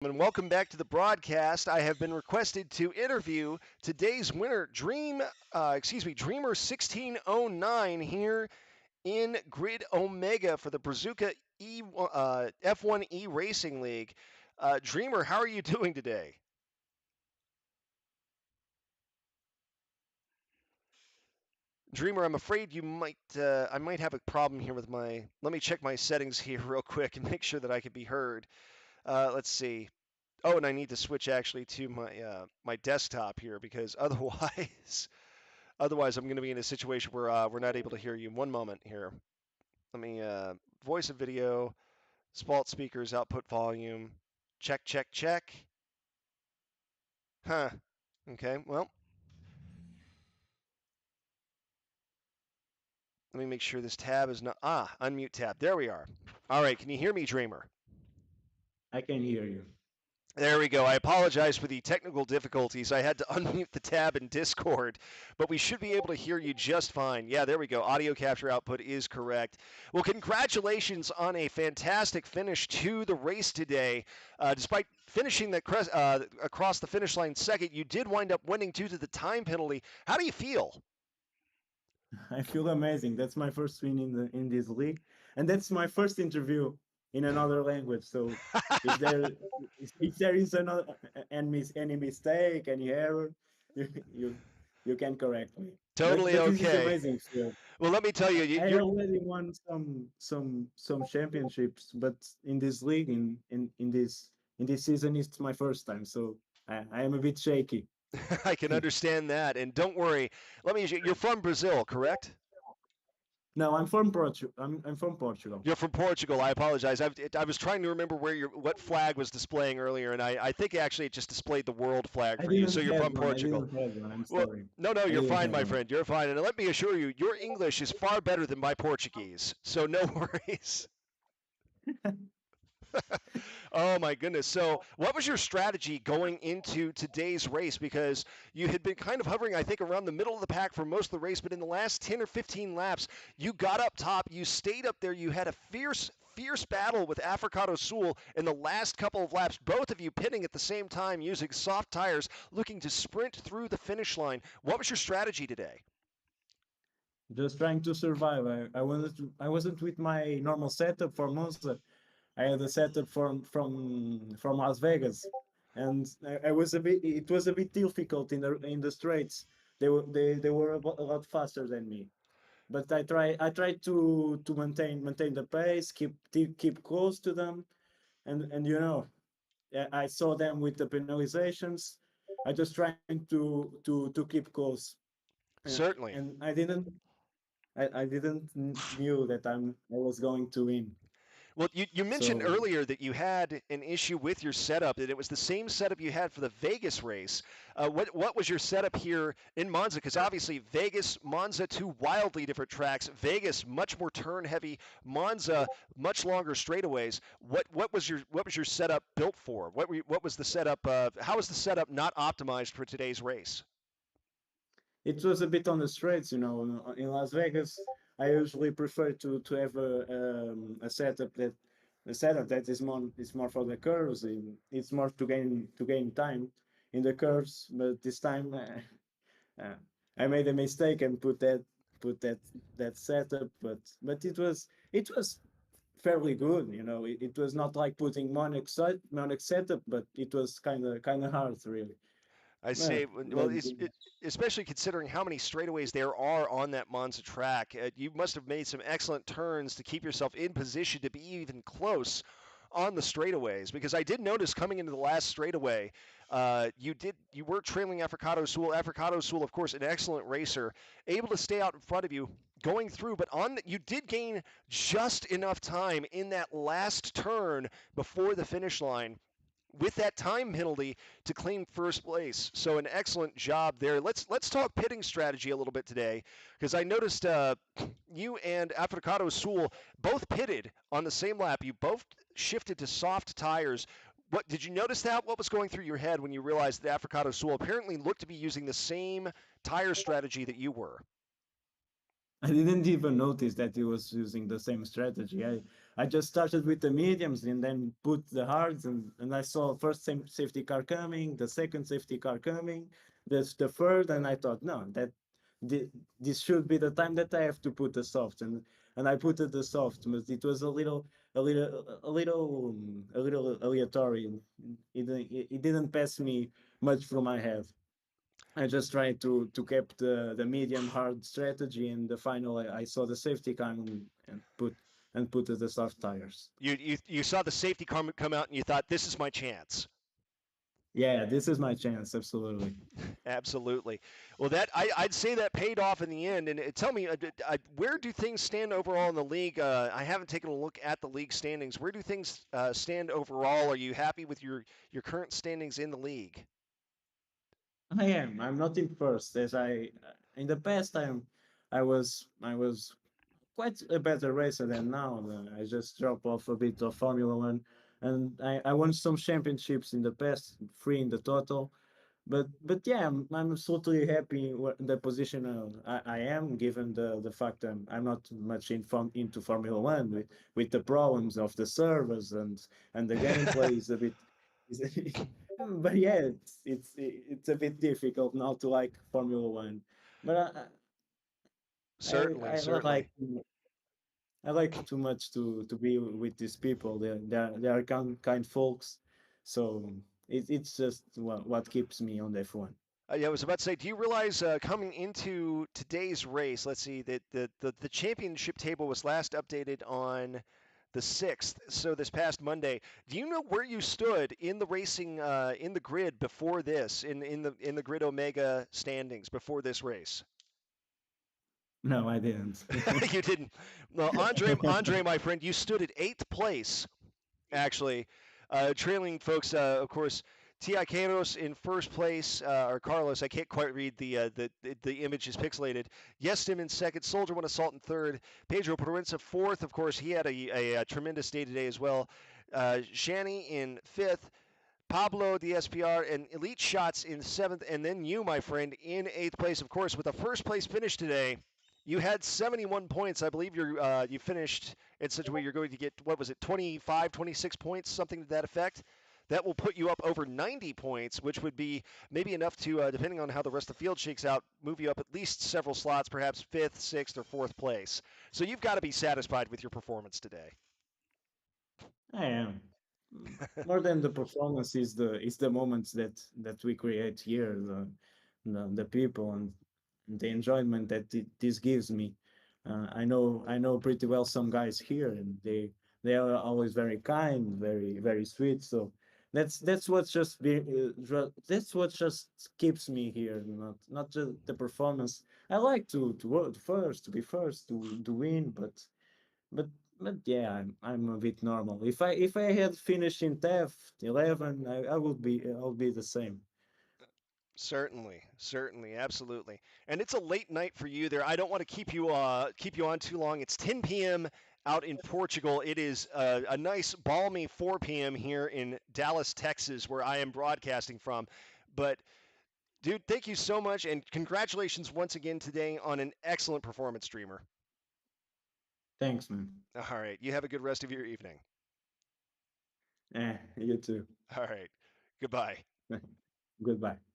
And welcome back to the broadcast. I have been requested to interview today's winner, Dreamer1609 here in Grid Omega for the Brazuca F1E Racing League. Dreamer, how are you doing today? Dreamer, I'm afraid I might have a problem here with my. Let me check my settings here real quick and make sure that I can be heard. Let's see. Oh, and I need to switch actually to my desktop here because otherwise I'm going to be in a situation where we're not able to hear you. One moment here. Let me voice a video, Spalt speakers, output volume, check, check, check. Huh. Okay. Well, let me make sure this tab is not unmute tab. There we are. All right. Can you hear me, Dreamer? I can hear you. There we go. I apologize for the technical difficulties. I had to unmute the tab in Discord, but we should be able to hear you just fine. Yeah, there we go. Audio capture output is correct. Well, congratulations on a fantastic finish to the race today. Despite finishing across the finish line second, you did wind up winning due to the time penalty. How do you feel? I feel amazing. That's my first win in this league, and that's my first interview in another language. So if there if there is any mistake, any error, you you can correct me. But Totally but this is okay. amazing. So Well, let me tell you, I you're already won some championships, but in this league in this season it's my first time. So I am a bit shaky. I can understand that. And don't worry. You're from Brazil, correct? No, I'm from Portugal. I'm from Portugal. You're from Portugal. I apologize. I was trying to remember what flag was displaying earlier, and I think actually it just displayed the world flag I for you. So didn't you're have from one. I Portugal. didn't have one. I'm Well, sorry. no, I you're didn't fine, have my one. friend. You're fine. And let me assure you, your English is far better than my Portuguese. So no worries. Oh my goodness. So, what was your strategy going into today's race? Because you had been kind of hovering, I think, around the middle of the pack for most of the race, but in the last 10 or 15 laps, you got up top, you stayed up there, you had a fierce battle with Africato Sul in the last couple of laps, both of you pitting at the same time using soft tires, looking to sprint through the finish line. What was your strategy today? Just trying to survive. I wasn't with my normal setup for Monza. I had a setup from Las Vegas, and I was a bit. It was a bit difficult in the straights. They were a lot faster than me. But I tried to maintain the pace, keep close to them, and I saw them with the penalizations. I just trying to keep close, Certainly. and I didn't knew that I was going to win. Well, you mentioned So earlier that you had an issue with your setup, that it was the same setup you had for the Vegas race. What was your setup here in Monza? Because obviously Vegas, Monza, two wildly different tracks. Vegas much more turn heavy. Monza much longer straightaways. What was your setup built for? What was the setup? How was the setup not optimized for today's race? it was a bit on the straights, In Las Vegas, I usually prefer to have a setup that is more for the curves. And it's more to gain time in the curves. But this time, uh, I made a mistake and put that setup. But it was fairly good. It was not like putting Monex setup, but it was kind of hard, really. I Yeah, say, well, especially considering how many straightaways there are on that Monza track, you must have made some excellent turns to keep yourself in position to be even close on the straightaways. Because I did notice coming into the last straightaway, you were trailing Africato Sul. Africato Sul, of course, an excellent racer, able to stay out in front of you. Going through, but you did gain just enough time in that last turn before the finish line with that time penalty to claim first place. So an excellent job there. Let's talk pitting strategy a little bit today because I noticed you and Africato Sul both pitted on the same lap. You both shifted to soft tires. What did you notice that? What was going through your head when you realized that Africato Sul apparently looked to be using the same tire strategy that you were? I didn't even notice that he was using the same strategy. I just started with the mediums and then put the hards, and I saw first safety car coming, the second safety car coming, the third, and I thought, no, this should be the time that I have to put the soft, and I put it the soft, but it was a little aleatory. It didn't pass me much through my head. I just tried to keep the medium hard strategy, and the final I saw the safety car and put the soft tires. You saw the safety car come out and you thought, this is my chance. Yeah, this is my chance, absolutely. Absolutely. Well, I'd say that paid off in the end. And tell me, where do things stand overall in the league? I haven't taken a look at the league standings. Where do things stand overall? Are you happy with your current standings in the league? I am. I'm not in first, as I in the past I was quite a better racer than now. I just dropped off a bit of Formula One, and I won some championships in the past, three in the total. But yeah, I'm absolutely happy the position I am, given the fact I'm not much into Formula One with the problems of the servers and the gameplay is a bit. Is, but yeah, it's a bit difficult now to like Formula One. But Certainly, I like certainly. I like too much to be with these people. They are kind folks, so it's just what keeps me on F1. Yeah, I was about to say, do you realize coming into today's race, let's see, that the championship table was last updated on the 6th, so this past Monday. Do you know where you stood in the racing in the grid before this, in the grid Omega standings before this race? No, I didn't. You didn't. Well, Andre, my friend, you stood at 8th place actually. Trailing folks, of course, Ti Queiroz in first place, or Carlos. I can't quite read the image is pixelated. Yestim in second. Soldier One Assault in third. Pedro Proenza fourth. Of course, he had a tremendous day today as well. Shani in fifth. Pablo DSPR and Elite Shots in seventh, and then you, my friend, in eighth place. Of course, with a first place finish today, you had 71 points. I believe you finished in such a way you're going to get, what was it, 25, 26 points, something to that effect. That will put you up over 90 points, which would be maybe enough to, depending on how the rest of the field shakes out, move you up at least several slots, perhaps fifth, sixth, or fourth place. So you've got to be satisfied with your performance today. I am. More than the performance is the moments that we create here, the people and the enjoyment that this gives me. I know pretty well some guys here, and they are always very kind, very sweet. So that's what just that's what just keeps me here, not just the performance. I like to work first, to be first, to win, but but yeah, I'm a bit normal. If I had finished in TEF 11, I would be the same. Certainly, certainly, absolutely. And it's a late night for you there. I don't want to keep you on too long. It's 10 p.m. out in Portugal. It is a nice balmy 4 p.m. here in Dallas, Texas, where I am broadcasting from. But dude, thank you so much, and congratulations once again today on an excellent performance, Dreamer. Thanks, man. All right, you have a good rest of your evening. You too. All right, goodbye. Goodbye.